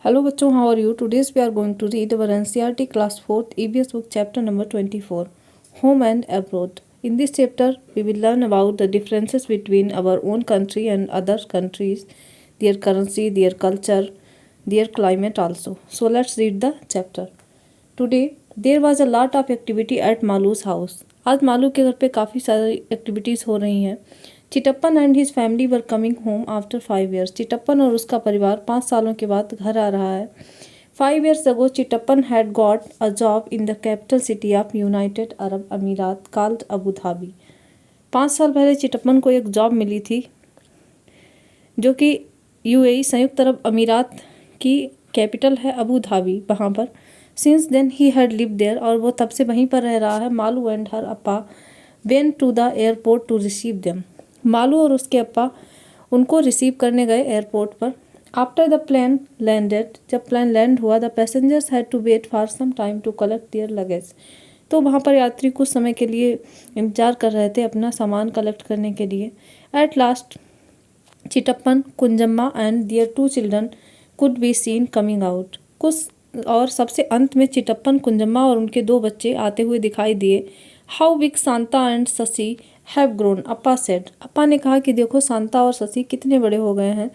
Hello bachcho, how are you? Today's we are going to read our NCERT class 4th EVS book chapter number 24, Home and Abroad. In this chapter, we will learn about the differences between our own country and other countries, their currency, their culture, their climate also. So let's read the chapter. Today, there was a lot of activity at Malu's house. आज मालू के घर पे काफ़ी सारी activities हो रही हैं. Chitappan and his family were coming home after 5 years. Chitappan और उसका परिवार 5 सालों के बाद घर आ रहा है. 5 years ago, Chitappan had got a job in the capital city of United Arab Emirates called Abu Dhabi. 5 साल पहले चिटप्पन को एक जॉब मिली थी जो कि यूएई संयुक्त अरब अमीरात की कैपिटल है अबू धाबी, वहाँ पर. Since then he had live there, और वो तब से वहीं पर रह रहा है. Malu and her appa went to the airport to receive them. Malu और उसके अप्पा उनको रिसीव करने गए एयरपोर्ट पर. आफ्टर द प्लेन लैंडेड, जब प्लेन लैंड हुआ, the passengers had to wait for some time to collect their luggage. तो वहाँ पर यात्री कुछ समय के लिए इंतजार कर रहे थे अपना सामान कलेक्ट करने के लिए. At last Chitappan, Kunjamma and their 2 children could be seen coming out. और सबसे अंत में चिटप्पन, कुंजम्मा और उनके 2 बच्चे आते हुए दिखाई दिए. How big Shanta and Shashi have grown, Appa said. Appa ने कहा कि देखो शांता और शशि कितने बड़े हो गए हैं.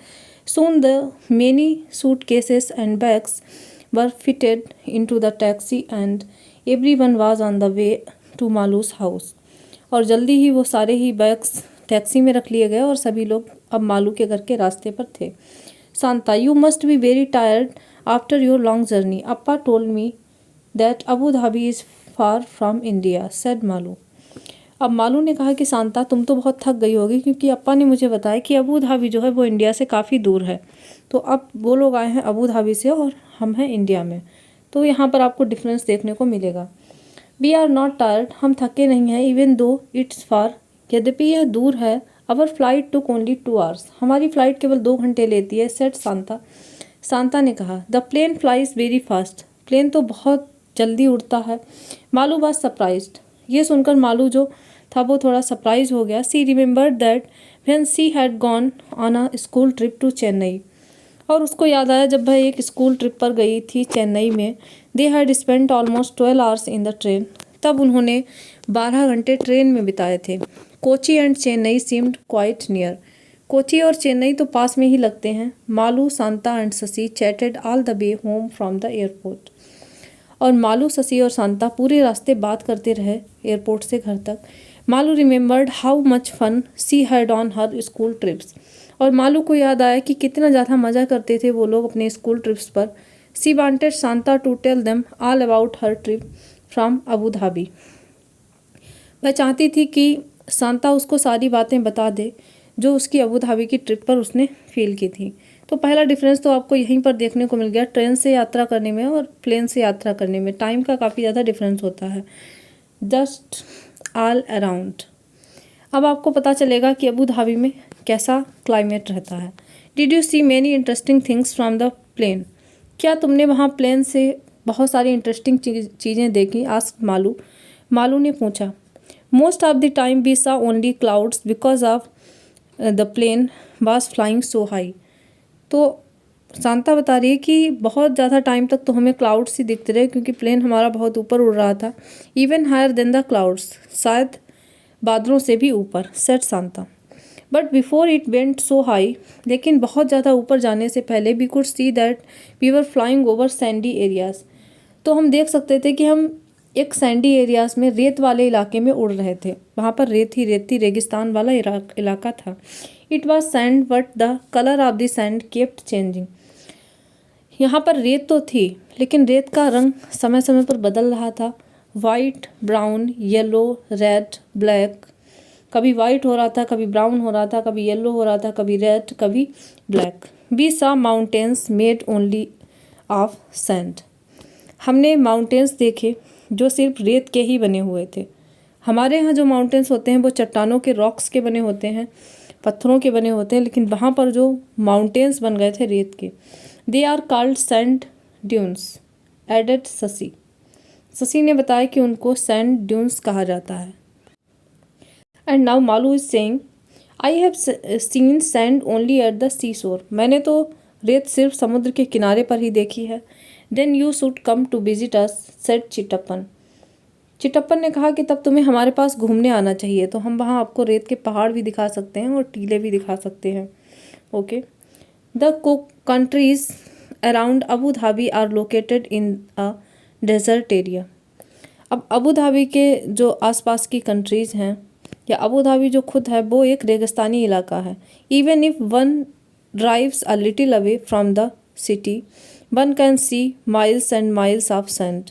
Soon the many suitcases and bags were fitted into the taxi and everyone was on the way to Malu's house. और जल्दी ही वो सारे ही बैग्स टैक्सी में रख लिए गए और सभी लोग अब मालू के घर के रास्ते पर थे. Shanta, you must be very tired after your long journey. Appa told me that Abu Dhabi is far from India, said Malu. अब मालू ने कहा कि शांता, तुम तो बहुत थक गई होगी, क्योंकि अप्पा ने मुझे बताया कि अबू धाबी जो है वो इंडिया से काफ़ी दूर है. तो अब वो लोग आए हैं अबू धाबी से और हम हैं इंडिया में. तो यहाँ पर आपको डिफरेंस देखने को मिलेगा. वी आर नॉट टायर्ड, हम थके नहीं हैं. इवन दो इट्स फार, यद्यपि यह दूर है. अवर फ्लाइट टुक ओनली 2 hours, हमारी फ़्लाइट केवल 2 घंटे लेती है, सेड शांता. शांता ने कहा. The plane flies very fast, plane तो बहुत जल्दी उड़ता है. मालू वाज सरप्राइज्ड, ये सुनकर मालू जो था वो थोड़ा सरप्राइज हो गया. She remembered that when she had gone on a school trip to Chennai, और उसको याद आया जब वह एक स्कूल ट्रिप पर गई थी चेन्नई में. They had spent almost 12 hours in the train, तब उन्होंने 12 घंटे ट्रेन में बिताए थे. Kochi and Chennai seemed quite near, Kochi और चेन्नई तो पास में ही लगते हैं. Malu, Shanta and Shashi chatted all the way home from the airport, और मालू, शशि और शांता पूरे रास्ते बात करते रहे एयरपोर्ट से घर तक. Malu remembered how much fun she had on her school trips, और मालू को याद आया कि कितना ज़्यादा मज़ा करते थे वो लोग अपने स्कूल ट्रिप्स पर. She wanted Shanta to tell them all about her trip from Abu Dhabi, वह चाहती थी कि शांता उसको सारी बातें बता दे जो उसकी अबू धाबी की ट्रिप पर उसने फील की थी. तो पहला डिफरेंस तो आपको यहीं पर देखने को मिल गया. ट्रेन से यात्रा करने में और प्लेन से यात्रा करने में टाइम का काफ़ी ज़्यादा डिफरेंस होता है. जस्ट ऑल अराउंड, अब आपको पता चलेगा कि अबू धाबी में कैसा क्लाइमेट रहता है. Did you see many interesting things from the plane, क्या तुमने वहाँ प्लेन से बहुत सारी इंटरेस्टिंग चीज़ें देखी, आस्क्ड मालू. मालू ने पूछा. Most of the time we saw only clouds because of the plane was flying so high. तो शांता बता रही है कि बहुत ज़्यादा टाइम तक तो हमें क्लाउड्स ही दिखते रहे क्योंकि प्लेन हमारा बहुत ऊपर उड़ रहा था. Even higher than the clouds, शायद बादलों से भी ऊपर, said Shanta. But before it went so high, लेकिन बहुत ज़्यादा ऊपर जाने से पहले we could see that we were flying over sandy areas, तो हम देख सकते थे कि हम एक सैंडी एरियाज में, रेत वाले इलाके में उड़ रहे थे. वहाँ पर रेत ही रेत थी, रेगिस्तान वाला इलाका था. It was sand but the colour of the sand kept changing, यहाँ पर रेत तो थी लेकिन रेत का रंग समय समय पर बदल रहा था. White, brown, yellow, red, black, कभी वाइट हो रहा था, कभी ब्राउन हो रहा था, कभी येलो हो रहा था, कभी रेड, कभी black. We saw mountains made only of sand, हमने माउंटेन्स देखे जो सिर्फ रेत के ही बने हुए थे. हमारे यहाँ जो माउंटेन्स होते हैं वो चट्टानों के, रॉक्स के बने होते हैं, पत्थरों के बने होते हैं, लेकिन वहाँ पर जो माउंटेन्स बन गए थे रेत के, they are called sand dunes, added Shashi. Shashi ने बताया कि उनको सैंड ड्यून्स कहा जाता है. And now Malu is saying I have seen sand only at the seashore, मैंने तो रेत सिर्फ समुद्र के किनारे पर ही देखी है। Then you should come to visit us, said Chitappan. चिटप्पन ने कहा कि तब तुम्हें हमारे पास घूमने आना चाहिए, तो हम वहाँ आपको रेत के पहाड़ भी दिखा सकते हैं और टीले भी दिखा सकते हैं। Okay. The countries around Abu Dhabi are located in a desert area. अब अबू धाबी के जो आसपास की कंट्रीज़ हैं, या अबू धाबी जो खुद है वो एक रेगिस्तानी इलाका है। Even if one drives a little away from the city one can see miles and miles of sand.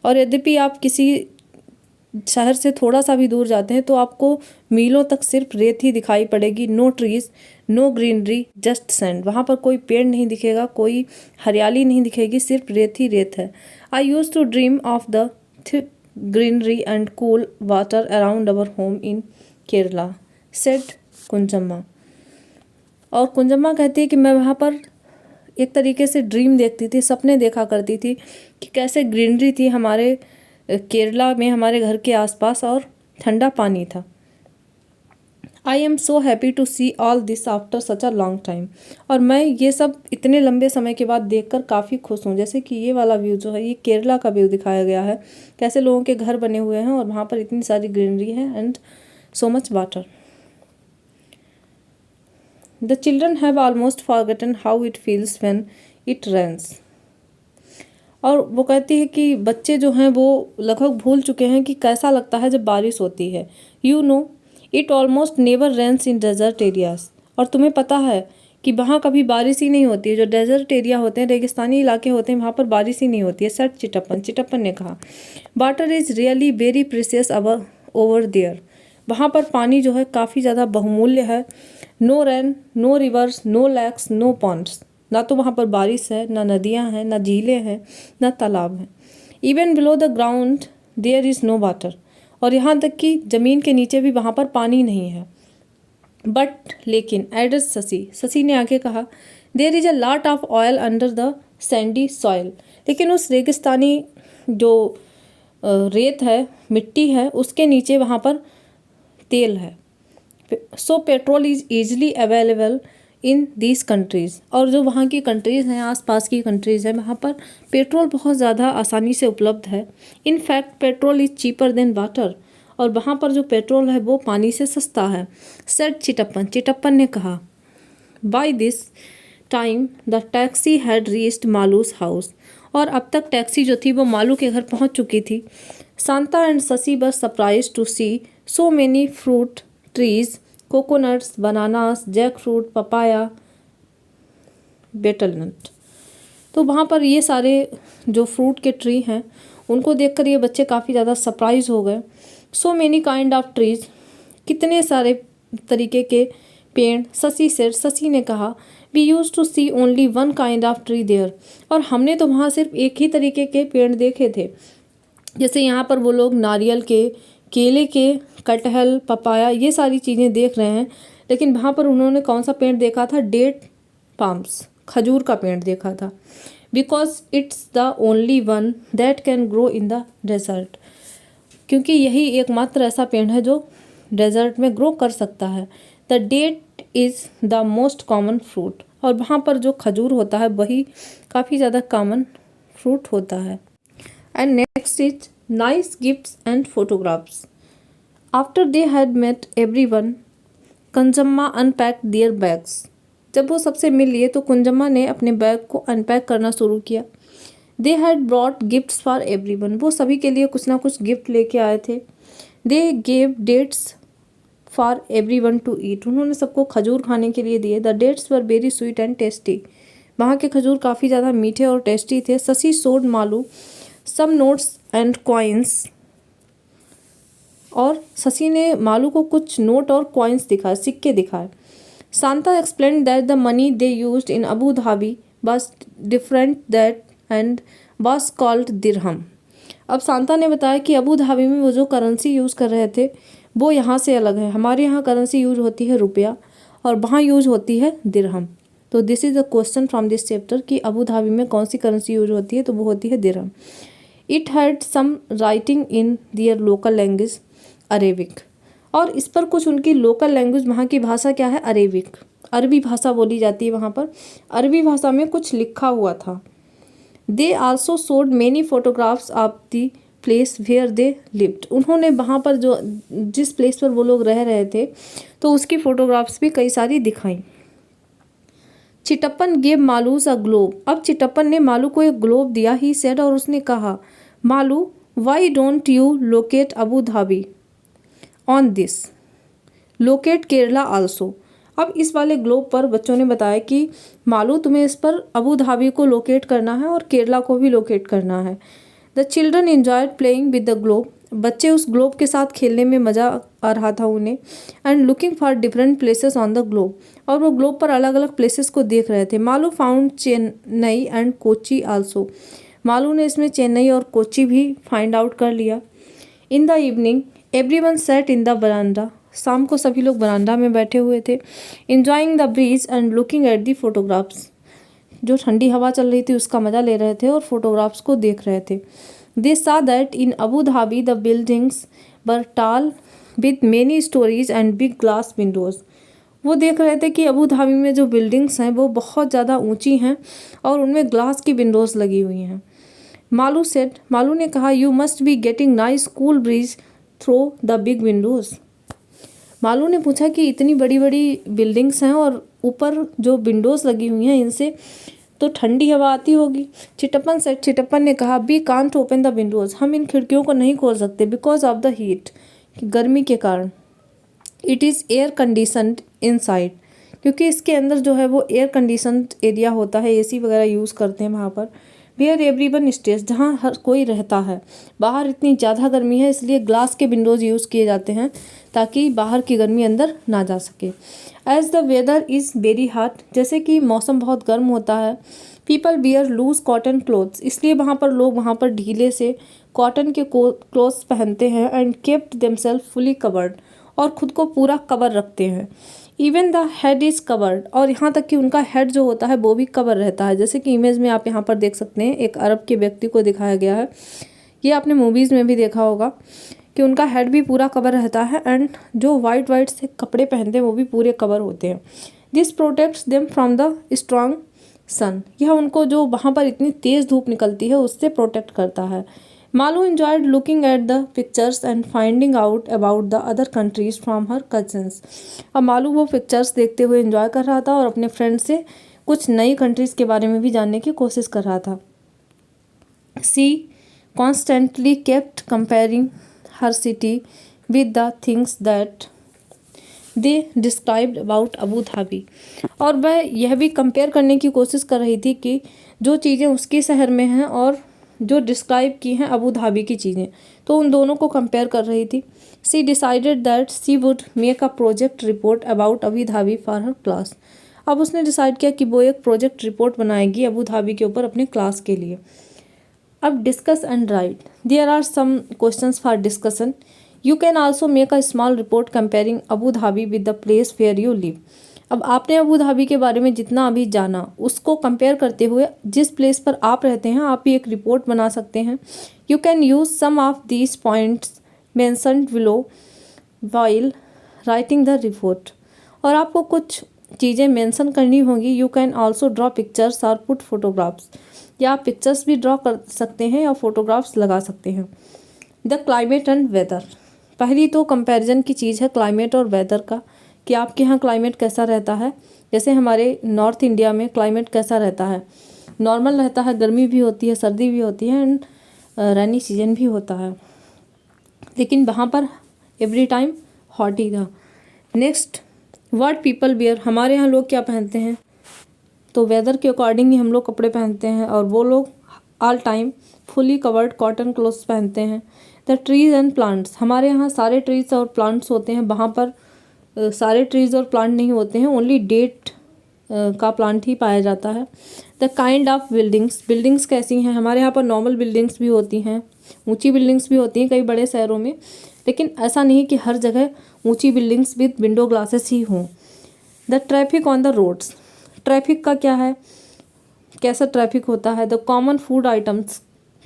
और यद्यपि आप किसी शहर से थोड़ा सा भी दूर जाते हैं तो आपको मीलों तक सिर्फ रेत ही दिखाई पड़ेगी। No trees, no greenery, just sand. वहाँ पर कोई पेड़ नहीं दिखेगा, कोई हरियाली नहीं दिखेगी, सिर्फ रेत ही रेत है। I use to dream of the thick greenery and cool water around our home in Kerala, said Kunjamma. और कुंजम्मा कहती है कि मैं वहाँ पर एक तरीके से ड्रीम देखती थी, सपने देखा करती थी कि कैसे ग्रीनरी थी हमारे केरला में, हमारे घर के आसपास, और ठंडा पानी था। I am so happy to see all this after such a long time. और मैं ये सब इतने लंबे समय के बाद देखकर काफ़ी खुश हूँ। जैसे कि ये वाला व्यू जो है, ये केरला का व्यू दिखाया गया है, कैसे लोगों के घर बने हुए हैं और वहाँ पर इतनी सारी ग्रीनरी है and so much water. The children have almost forgotten how it feels when it rains. और वो कहती है कि बच्चे जो हैं वो लगभग भूल चुके हैं कि कैसा लगता है जब बारिश होती है। You know it almost never rains in desert areas. और तुम्हें पता है कि वहाँ कभी बारिश ही नहीं होती है। जो डेजर्ट एरिया होते हैं, रेगिस्तानी इलाके होते हैं, वहाँ पर बारिश ही नहीं होती है, सेड चिटप्पन। चिटप्पन ने कहा water is really very precious over there. वहाँ पर पानी जो है काफ़ी ज़्यादा बहुमूल्य है। No rain, no rivers, no lakes, no ponds. ना तो वहाँ पर बारिश है, ना नदियाँ हैं, ना झीलें हैं, ना तालाब हैं। Even below the ground there is no water. और यहाँ तक कि ज़मीन के नीचे भी वहाँ पर पानी नहीं है। बट लेकिन एडेड शशि ने आगे कहा there is a lot of oil under the sandy soil. लेकिन उस रेगिस्तानी जो रेत है, मिट्टी है, उसके नीचे वहाँ पर तेल है। So petrol is easily available in these countries. और जो वहाँ की कंट्रीज़ हैं, आसपास की कंट्रीज़ हैं, वहाँ पर पेट्रोल बहुत ज़्यादा आसानी से उपलब्ध है। In fact petrol is cheaper than water. और वहाँ पर जो पेट्रोल है वो पानी से सस्ता है, सेड चिटप्पन। चिटप्पन ने कहा by this time the taxi had reached Malu's house. और अब तक टैक्सी जो थी वो मालू के घर पहुँच चुकी थी। Shanta and Shashi were surprise to see so many fruit trees, coconuts, bananas, jackfruit, papaya, betel nut. तो वहाँ पर ये सारे जो फ्रूट के ट्री हैं उनको देखकर ये बच्चे काफ़ी ज़्यादा सरप्राइज हो गए। So many kind of trees, कितने सारे तरीके के पेड़। शशि ने कहा we use to see only one kind of tree there. और हमने तो वहाँ सिर्फ एक ही तरीके के पेड़ देखे थे। जैसे यहाँ पर वो लोग नारियल के, केले के, कटहल, पपाया, ये सारी चीज़ें देख रहे हैं। लेकिन वहाँ पर उन्होंने कौन सा पेड़ देखा था? डेट पाम्स, खजूर का पेड़ देखा था। Because it's the only one that can grow in the desert. क्योंकि यही एकमात्र ऐसा पेड़ है जो डेजर्ट में ग्रो कर सकता है। The that is the most common fruit. और वहाँ पर जो खजूर होता है वही काफ़ी ज़्यादा कॉमन फ्रूट होता है। And next is nice gifts and photographs. After they had met everyone, Kunjamma unpacked their bags. जब वो सबसे मिल लिए तो कुंजम्मा ने अपने बैग को अनपैक करना शुरू किया। They had brought gifts for everyone. वो सभी के लिए कुछ ना कुछ गिफ्ट लेके आए थे। They gave dates for everyone to eat. उन्होंने सबको खजूर खाने के लिए दिए। The dates were very sweet and tasty. वहाँ के खजूर काफ़ी ज़्यादा मीठे और टेस्टी थे। Shashi showed Malu some notes and coins. और शशि ने मालू को कुछ नोट और कॉइन्स दिखाए, सिक्के दिखाए। Shanta explain that the money they used in Abu Dhabi was different that and was called dirham. अब शांता ने बताया कि अबू धाबी में वो जो करेंसी यूज़ कर रहे थे वो यहाँ से अलग है। हमारे यहाँ करेंसी यूज होती है रुपया और वहाँ यूज होती है दिरहम। तो this is the question from this chapter कि अबू धाबी में कौन सी करेंसी यूज होती है, तो वो होती है dirham. It had some writing in their local language Arabic. और इस पर कुछ उनकी लोकल लैंग्वेज, वहाँ की भाषा क्या है? अरेबिक। अरबी भाषा बोली जाती है वहाँ पर। अरबी भाषा में कुछ लिखा हुआ था। They also showed many photographs of the place where they lived. उन्होंने वहाँ पर जो जिस प्लेस पर वो लोग रह रहे थे तो उसकी फ़ोटोग्राफ्स भी कई सारी दिखाई। चिटप्पन गेव मालूस अ ग्लोब। अब चिटप्पन ने मालू को एक ग्लोब दिया ही सेड, और उसने कहा, Malu why don't you locate Abu Dhabi on this, locate Kerala also. अब इस वाले ग्लोब पर बच्चों ने बताया कि मालू तुम्हें इस पर अबू धाबी को लोकेट करना है और केरला को भी लोकेट करना है। The children enjoyed playing with the globe. बच्चे उस ग्लोब के साथ खेलने में मज़ा आ रहा था उन्हें। And looking for different places on the globe, और वो ग्लोब पर अलग अलग प्लेसेस को देख रहे थे। Malu found Chennai and Kochi also. Malu ने इसमें चेन्नई और कोची भी फाइंड आउट कर लिया। In the evening everyone set in the veranda. शाम को सभी लोग बरांडा में बैठे हुए थे। Enjoying the breeze and looking at the photographs. जो ठंडी हवा चल रही थी उसका मज़ा ले रहे थे और फोटोग्राफ्स को देख रहे थे। They saw that in Abu Dhabi the buildings were tall with many storeys and big glass windows. वो देख रहे थे कि अबू धाबी में जो बिल्डिंग्स हैं वो बहुत ज़्यादा ऊंची हैं और उनमें ग्लास की विंडोज़ लगी हुई हैं। मालू सेड, मालू ने कहा, you must be getting nice cool bridge through the big Windows. Malu ने पूछा कि इतनी बड़ी बड़ी बिल्डिंग्स हैं और ऊपर जो विंडोज़ लगी हुई हैं इनसे तो ठंडी हवा आती होगी। चिटप्पन सेड, चिटप्पन ने कहा, we can't open the windows. हम इन खिड़कियों को नहीं खोल सकते बिकॉज ऑफ द हीट, गर्मी के कारण। It is air conditioned inside, क्योंकि इसके अंदर जो है वो एयर कंडीशनड एरिया होता है, एसी वगैरह यूज़ करते हैं वहाँ पर। वेयर एवरीवन स्टेज, जहाँ हर कोई रहता है। बाहर इतनी ज़्यादा गर्मी है इसलिए ग्लास के विंडोज़ यूज़ किए जाते हैं ताकि बाहर की गर्मी अंदर ना जा सके। As the weather is very hot, जैसे कि मौसम बहुत गर्म होता है। People wear loose cotton clothes, इसलिए वहाँ पर लोग वहाँ पर ढीले से कॉटन के क्लोथ्स पहनते हैं। And kept themself fully covered, और ख़ुद को पूरा कवर रखते हैं। Even the head is covered, और यहाँ तक कि उनका हेड जो होता है वो भी कवर रहता है। जैसे कि इमेज में आप यहाँ पर देख सकते हैं, एक अरब के व्यक्ति को दिखाया गया है। ये आपने मूवीज़ में भी देखा होगा कि उनका हेड भी पूरा कवर रहता है एंड जो वाइट वाइट से कपड़े पहनते हैं वो भी पूरे कवर होते हैं। This protects them from the strong sun, यह उनको जो वहाँ पर इतनी तेज़ धूप निकलती है उससे प्रोटेक्ट करता है। Malu enjoyed looking at the pictures and finding out about the other countries from her cousins। अब मालू वो पिक्चर्स देखते हुए एंजॉय कर रहा था और अपने फ्रेंड से कुछ नई कंट्रीज़ के बारे में भी जानने की कोशिश कर रहा था। She constantly kept comparing her city with the things that they described about Abu Dhabi, और वह यह भी कंपेयर करने की कोशिश कर रही थी कि जो चीज़ें उसके शहर में हैं और जो डिस्क्राइब की हैं अबू धाबी की चीज़ें, तो उन दोनों को कंपेयर कर रही थी। She decided that she would make a project report about Abu Dhabi for her class. अब उसने डिसाइड किया कि वो एक प्रोजेक्ट रिपोर्ट बनाएगी अबू धाबी के ऊपर अपने क्लास के लिए। अब discuss and write, there are some questions for discussion. You can also make a small report comparing Abu Dhabi with the place where you live. अब आपने अबू धाबी के बारे में जितना अभी जाना उसको कंपेयर करते हुए जिस प्लेस पर आप रहते हैं आप भी एक रिपोर्ट बना सकते हैं। You can use some of these points mentioned below while writing the report, और आपको कुछ चीज़ें मेंशन करनी होंगी। You can also draw pictures और पुट फोटोग्राफ्स, या आप पिक्चर्स भी ड्रॉ कर सकते हैं या फोटोग्राफ्स लगा सकते हैं। द क्लाइमेट एंड वेदर, पहली तो कंपैरिजन की चीज़ है क्लाइमेट और वेदर का, कि आपके यहाँ क्लाइमेट कैसा रहता है। जैसे हमारे नॉर्थ इंडिया में क्लाइमेट कैसा रहता है, नॉर्मल रहता है, गर्मी भी होती है, सर्दी भी होती है एंड रेनी सीजन भी होता है, लेकिन वहाँ पर एवरी टाइम हॉट ही था। नेक्स्ट, व्हाट पीपल वियर, हमारे यहाँ लोग क्या पहनते हैं, तो वेदर के अकॉर्डिंग ही हम लोग कपड़े पहनते हैं और वो लोग all time fully covered cotton clothes पहनते हैं। द ट्रीज एंड प्लांट्स, हमारे यहाँ सारे ट्रीज और प्लांट्स होते हैं, वहाँ पर सारे ट्रीज और प्लांट नहीं होते हैं, ओनली डेट का प्लांट ही पाया जाता है। The kind of buildings, buildings कैसी हैं, हमारे यहाँ पर नॉर्मल बिल्डिंग्स भी होती हैं, ऊंची बिल्डिंग्स भी होती हैं कई बड़े शहरों में, लेकिन ऐसा नहीं कि हर जगह ऊंची बिल्डिंग्स विद विंडो ग्लासेस ही हों। The traffic on the roads, traffic का क्या है, कैसा ट्रैफिक होता है। The common food items,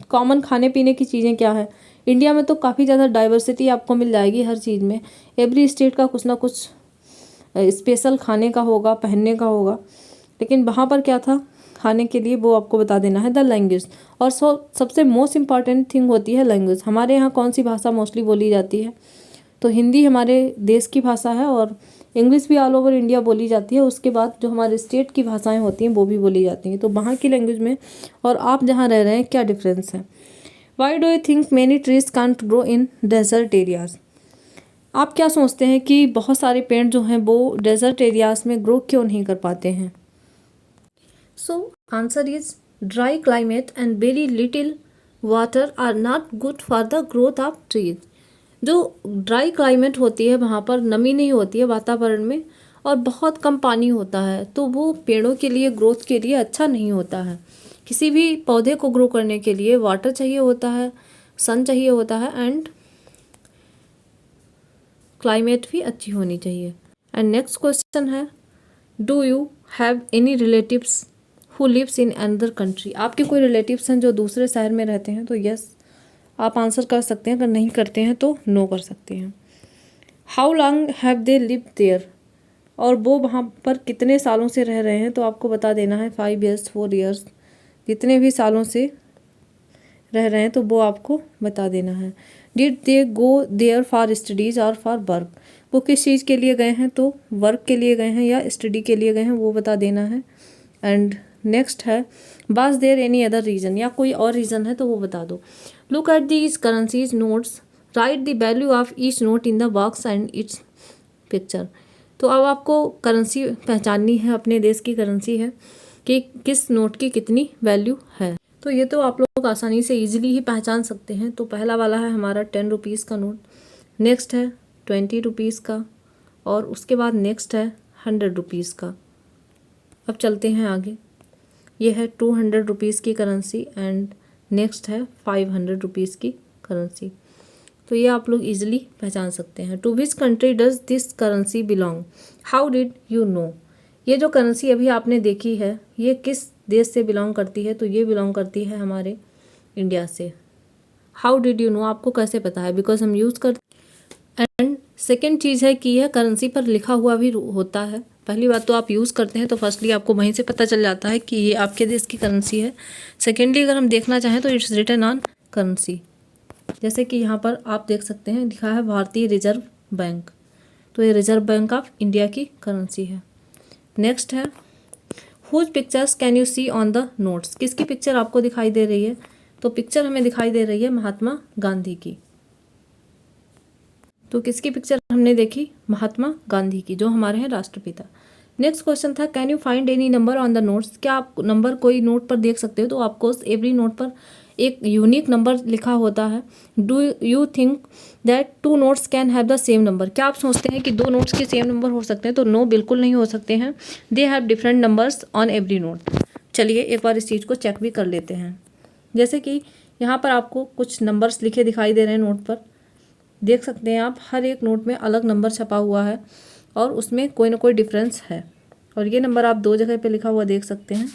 common खाने पीने की चीज़ें क्या है। इंडिया में तो काफ़ी ज़्यादा डाइवर्सिटी आपको मिल जाएगी हर चीज़ में, एवरी स्टेट का कुछ ना कुछ स्पेशल खाने का होगा, पहनने का होगा, लेकिन वहाँ पर क्या था खाने के लिए, वो आपको बता देना है द लैंग्वेज। और सबसे मोस्ट इम्पॉर्टेंट थिंग होती है लैंग्वेज। हमारे यहाँ कौन सी भाषा मोस्टली बोली जाती है, तो हिंदी हमारे देश की भाषा है और इंग्लिश भी ऑल ओवर इंडिया बोली जाती है। उसके बाद जो हमारे स्टेट की भाषाएं होती हैं वो भी बोली जाती हैं। तो वहाँ की लैंग्वेज में और आप जहाँ रह रहे हैं क्या डिफरेंस है। Why do you think many trees can't grow in desert areas. आप क्या सोचते हैं कि बहुत सारे पेड़ जो हैं वो डेजर्ट एरियाज में ग्रो क्यों नहीं कर पाते हैं। So answer is dry climate and very little water are not good for the growth of trees. जो ड्राई क्लाइमेट होती है वहाँ पर नमी नहीं होती है वातावरण में और बहुत कम पानी होता है, तो वो पेड़ों के लिए ग्रोथ के लिए अच्छा नहीं होता है। किसी भी पौधे को ग्रो करने के लिए वाटर चाहिए होता है, सन चाहिए होता है एंड क्लाइमेट भी अच्छी होनी चाहिए। एंड नेक्स्ट क्वेश्चन है, do you have any relatives who lives in another country. आपके कोई रिलेटिव्स हैं जो दूसरे शहर में रहते हैं, तो यस आप आंसर कर सकते हैं, अगर नहीं करते हैं तो नो कर सकते हैं। How long have they live there, और वो वहाँ पर कितने सालों से रह रहे हैं, तो आपको बता देना है 5 years 4 years, जितने भी सालों से रह रहे हैं तो वो आपको बता देना है। Did they go there for studies और फॉर वर्क, वो किस चीज़ के लिए गए हैं, तो वर्क के लिए गए हैं या स्टडी के लिए गए हैं, वो बता देना है। एंड नेक्स्ट है, was there any other reason, या कोई और रीज़न है तो वो बता दो। Look at these currencies notes, write the value of each note in the box and its picture. तो अब आपको करेंसी पहचाननी है, अपने देश की करेंसी है कि किस नोट की कितनी वैल्यू है। तो ये तो आप लोग आसानी से इजीली ही पहचान सकते हैं। तो पहला वाला है हमारा 10 रुपीज़ का नोट, नेक्स्ट है 20 रुपीज़ का, और उसके बाद नेक्स्ट है 100 रुपीज़ का। अब चलते हैं आगे, ये है 200 रुपीज़ की करेंसी एंड नेक्स्ट है 500 रुपीज़ की करेंसी। तो ये आप लोग इजीली पहचान सकते हैं। To which country does this currency belong, how did you know. ये जो करेंसी अभी आपने देखी है ये किस देश से बिलोंग करती है, तो ये बिलोंग करती है हमारे इंडिया से। हाउ डिड यू नो, आपको कैसे पता है, बिकॉज हम यूज़ करते। एंड सेकेंड चीज़ है कि यह करेंसी पर लिखा हुआ भी होता है। पहली बात तो आप यूज़ करते हैं तो फर्स्टली आपको वहीं से पता चल जाता है कि ये आपके देश की करेंसी है। सेकेंडली अगर हम देखना चाहें तो इट्स रिटन ऑन करेंसी, जैसे कि यहाँ पर आप देख सकते हैं लिखा है भारतीय रिजर्व बैंक, तो ये रिजर्व बैंक ऑफ इंडिया की करेंसी है। नेक्स्ट है, whose pictures can you see on the notes, किसकी पिक्चर आपको दिखाई दे रही है, तो पिक्चर हमें दिखाई दे रही है महात्मा गांधी की। तो किसकी पिक्चर हमने देखी, महात्मा गांधी की, जो हमारे हैं राष्ट्रपिता। नेक्स्ट क्वेश्चन था, can you find any number on the notes, क्या आप नंबर कोई नोट पर देख सकते हो, तो आपको एवरी नोट पर एक यूनिक नंबर लिखा होता है। Do you think that 2 notes can have the same number, क्या आप सोचते हैं कि 2 नोट्स के सेम नंबर हो सकते हैं, तो नो बिल्कुल नहीं हो सकते हैं। They have different numbers on every note. चलिए एक बार इस चीज़ को चेक भी कर लेते हैं। जैसे कि यहाँ पर आपको कुछ नंबर्स लिखे दिखाई दे रहे हैं नोट पर, देख सकते हैं आप, हर एक नोट में अलग नंबर छपा हुआ है और उसमें कोई ना कोई डिफरेंस है। और ये नंबर आप 2 जगह पे लिखा हुआ देख सकते हैं,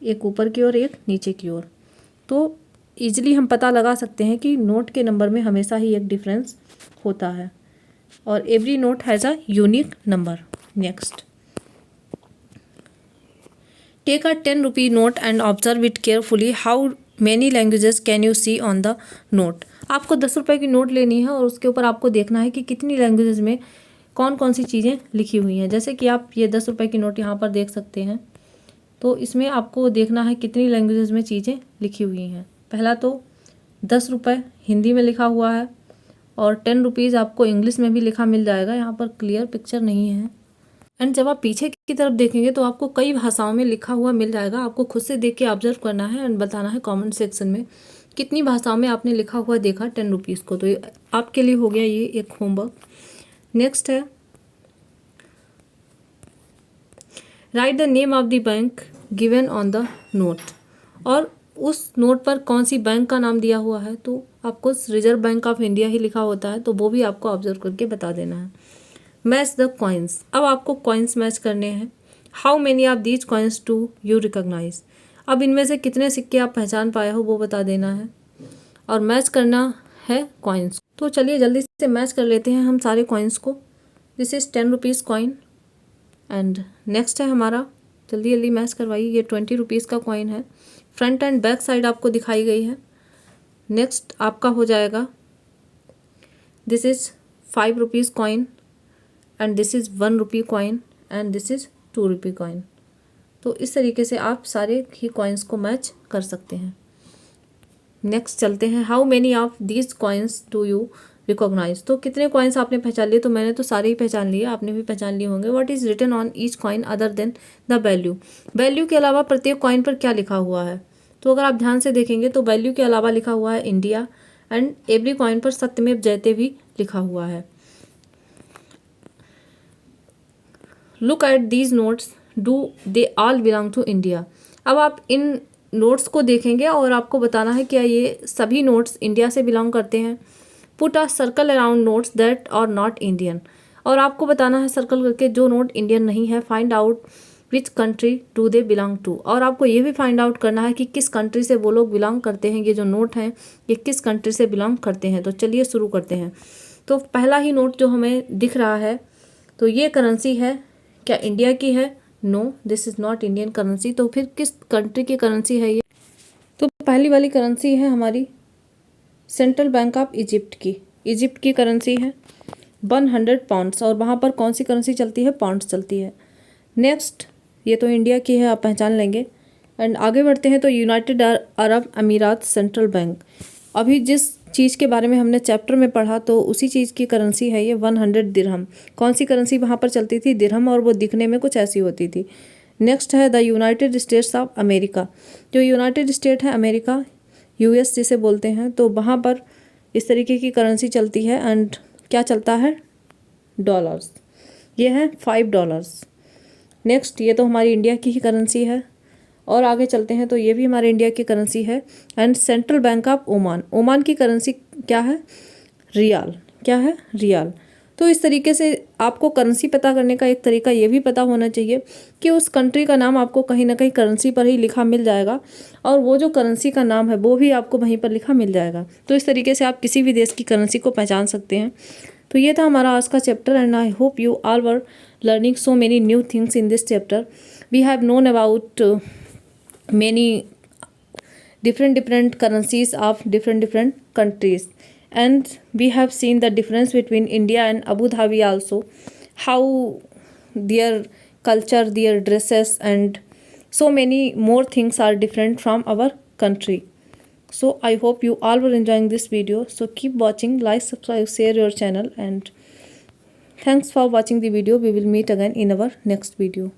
एक ऊपर की ओर एक नीचे की ओर। तो ईजिली हम पता लगा सकते हैं कि नोट के नंबर में हमेशा ही एक डिफरेंस होता है और every note has a unique number. Next, take a 10 rupee note and observe it carefully, how many languages can you see on the note. आपको 10 रुपये की नोट लेनी है और उसके ऊपर आपको देखना है कि कितनी लैंग्वेजेस में कौन कौन सी चीज़ें लिखी हुई हैं। जैसे कि आप ये 10 रुपये की नोट यहाँ पर देख सकते हैं, तो इसमें आपको देखना है कितनी लैंग्वेजेस में चीज़ें लिखी हुई हैं। पहला तो 10 रुपये हिंदी में लिखा हुआ है और 10 रुपीज़ आपको इंग्लिश में भी लिखा मिल जाएगा, यहाँ पर क्लियर पिक्चर नहीं है। एंड जब आप पीछे की तरफ देखेंगे तो आपको कई भाषाओं में लिखा हुआ मिल जाएगा, आपको खुद से देख के ऑब्जर्व करना है एंड बताना है कमेंट सेक्शन में कितनी भाषाओं में आपने लिखा हुआ देखा 10 रुपीज़ को। तो ये आपके लिए हो गया ये एक होमवर्क। नेक्स्ट है, right the name of the bank given on the note, और उस नोट पर कौन सी बैंक का नाम दिया हुआ है, तो आपको रिजर्व बैंक ऑफ इंडिया ही लिखा होता है, तो वो भी आपको ऑब्जर्व करके बता देना है। मैच द कॉइन्स, अब आपको कॉइन्स मैच करने हैं। How many of these coins to you recognise, अब इनमें से कितने सिक्के आप पहचान पाए हो वो बता देना है और मैच करना है कॉइन्स। तो चलिए जल्दी से मैच कर लेते हैं हम सारे कॉइन्स को। This is 10 rupees coin. And next है हमारा, जल्दी जल्दी मैच करवाइए, ये 20 रुपीज़ का कॉइन है। फ्रंट एंड बैक साइड आपको दिखाई गई है। नेक्स्ट आपका हो जाएगा, this is 5 rupees coin and this is 1 rupee coin and this is 2 rupee coin. तो इस तरीके से आप सारे ही कॉइन्स को मैच कर सकते हैं। नेक्स्ट चलते हैं, how many of these coins do you recognise. तो कितने कॉइन्स आपने पहचान लिए? तो मैंने तो सारे ही पहचान लिए, आपने भी पहचान लिए होंगे। What is written on each coin other than the value. Value के अलावा प्रत्येक कॉइन पर क्या लिखा हुआ है? तो अगर आप ध्यान से देखेंगे तो वैल्यू के अलावा लिखा हुआ है इंडिया एंड एवरी कॉइन पर सत्यमेव जयते भी लिखा हुआ है। Look at these notes, do they all belong to India. अब आप इन नोट्स को देखेंगे और आपको बताना है क्या ये सभी नोट्स इंडिया से बिलोंग करते हैं। Put a circle around notes that are not Indian. और आपको बताना है सर्कल करके जो नोट इंडियन नहीं है, find out which country do they belong to. और आपको ये भी फाइंड आउट करना है कि किस कंट्री से वो लोग बिलोंग करते हैं, ये जो नोट हैं ये किस कंट्री से बिलोंग करते हैं। तो चलिए शुरू करते हैं। तो पहला ही नोट जो हमें दिख रहा है, तो ये करेंसी है, क्या इंडिया की है? No, this is not Indian currency. तो फिर किस कंट्री की करेंसी है ये? तो पहली वाली करेंसी है हमारी सेंट्रल बैंक ऑफ इजिप्ट की। इजिप्ट की करेंसी है 100 पाउंड्स, और वहाँ पर कौन सी करेंसी चलती है? पाउंड्स चलती है। नेक्स्ट, ये तो इंडिया की है, आप पहचान लेंगे। एंड आगे बढ़ते हैं तो यूनाइटेड अरब अमीरात सेंट्रल बैंक। अभी जिस चीज़ के बारे में हमने चैप्टर में पढ़ा तो उसी चीज़ की करेंसी है ये 100 दिरहम। कौन सी करेंसी वहाँ पर चलती थी? दिरहम, और वो दिखने में कुछ ऐसी होती थी। नेक्स्ट है the United states of America. जो यूनाइटेड स्टेट है अमेरिका, यूएस जिसे बोलते हैं, तो वहाँ पर इस तरीके की करेंसी चलती है। एंड क्या चलता है? डॉलर्स। ये है $5। नेक्स्ट, ये तो हमारी इंडिया की ही करेंसी है। और आगे चलते हैं तो ये भी हमारे इंडिया की करेंसी है। And central bank of Oman, Oman की करेंसी क्या है? रियाल। क्या है? रियाल। तो इस तरीके से आपको करेंसी पता करने का एक तरीका ये भी पता होना चाहिए कि उस कंट्री का नाम आपको कहीं ना कहीं करेंसी पर ही लिखा मिल जाएगा, और वो जो करेंसी का नाम है वो भी आपको वहीं पर लिखा मिल जाएगा। तो इस तरीके से आप किसी भी देश की करेंसी को पहचान सकते हैं। तो ये था हमारा आज का chapter, and I hope you all were learning so many new things in this chapter. We have known about many different currencies of different countries, and we have seen the difference between India and Abu Dhabi also, how their culture, their dresses, and so many more things are different from our country. So I hope you all were enjoying this video. So keep watching, like, subscribe, share your channel, and thanks for watching the video. We will meet again in our next video.